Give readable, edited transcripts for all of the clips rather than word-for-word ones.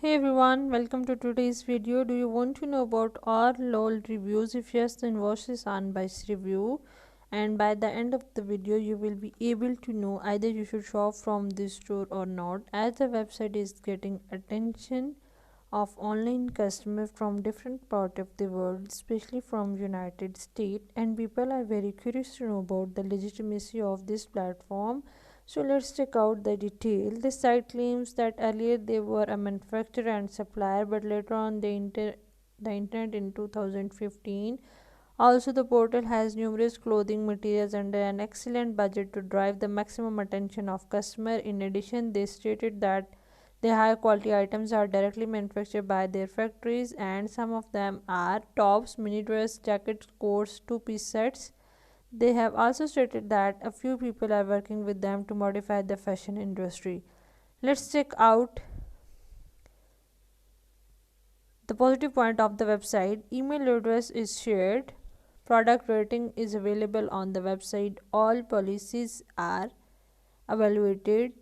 Hey everyone, welcome to today's video. Do you want to know about our LOL reviews? If yes, then watch this unbiased review. And by the end of the video, you will be able to know either you should shop from this store or not, as the website is getting attention of online customers from different part of the world, especially from United States, and people are very curious to know about the legitimacy of this platform. So let's check out the detail. The site claims that earlier they were a manufacturer and supplier, but later on the internet in 2015. Also, the portal has numerous clothing materials under an excellent budget to drive the maximum attention of customer. In addition, they stated that the high quality items are directly manufactured by their factories, and some of them are tops, mini dress, jackets, coats, two-piece sets. They have also stated that a few people are working with them to modify the fashion industry. Let's check out the positive point of the website. Email address is shared. Product rating is available on the website. All policies are evaluated.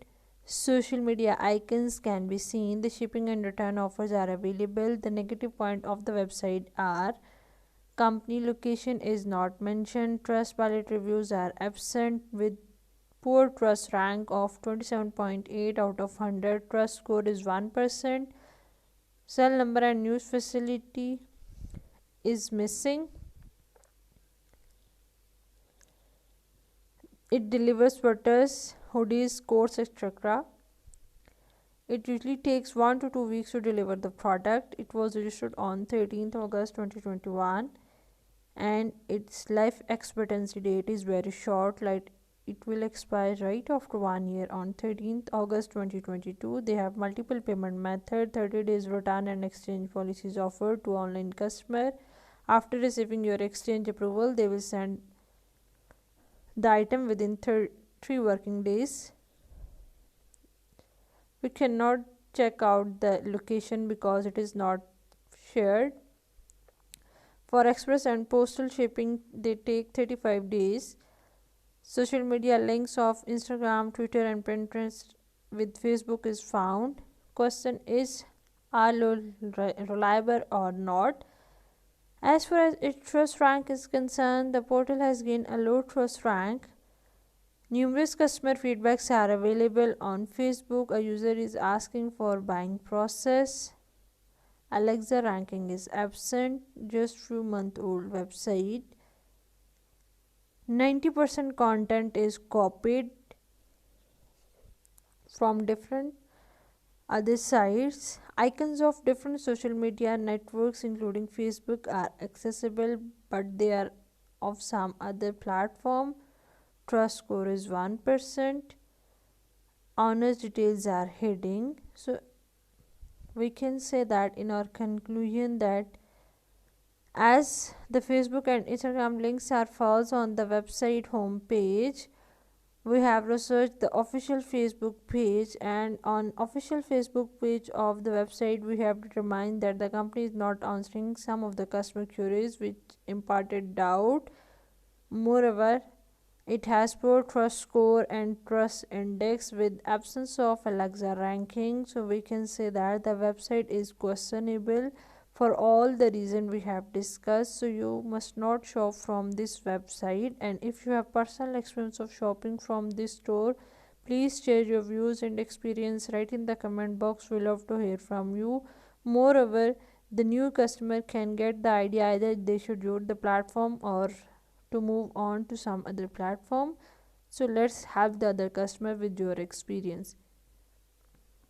Social media icons can be seen. The shipping and return offers are available. The negative point of the website are company location is not mentioned. Trustpilot reviews are absent with poor trust rank of 27.8 out of 100. Trust score is 1%. Cell number and news facility is missing. It delivers sweaters, hoodies, coats, etc. It usually takes 1 to 2 weeks to deliver the product. It was registered on 13th August 2021, and its life expectancy date is very short, like it will expire right after 1 year on 13th August 2022. They have multiple payment method. 30 days return and exchange policies offered to online customer. After receiving your exchange approval, they will send the item within 3 working days. We cannot check out the location because it is not shared. For express and postal shipping, they take 35 days. Social media links of Instagram, Twitter, and Pinterest with Facebook is found. Question is, are reliable or not? As far as its trust rank is concerned, the portal has gained a low trust rank. Numerous customer feedbacks are available on Facebook. A user is asking for buying process. Alexa ranking is absent. Just few month old website. 90% content is copied from different other sites. Icons of different social media networks including Facebook are accessible, but they are of some other platform. Trust score is 1%. Owner's details are hidden. So we can say that in our conclusion that as the Facebook and Instagram links are false on the website home page, we have researched the official Facebook page, and on official Facebook page of the website we have determined that the company is not answering some of the customer queries which imparted doubt. Moreover, it has poor trust score and trust index with absence of Alexa ranking. So we can say that the website is questionable for all the reason we have discussed. So you must not shop from this website, and if you have personal experience of shopping from this store, please share your views and experience right in the comment box. We love to hear from you. Moreover, the new customer can get the idea either they should use the platform or to move on to some other platform. So let's have the other customer with your experience.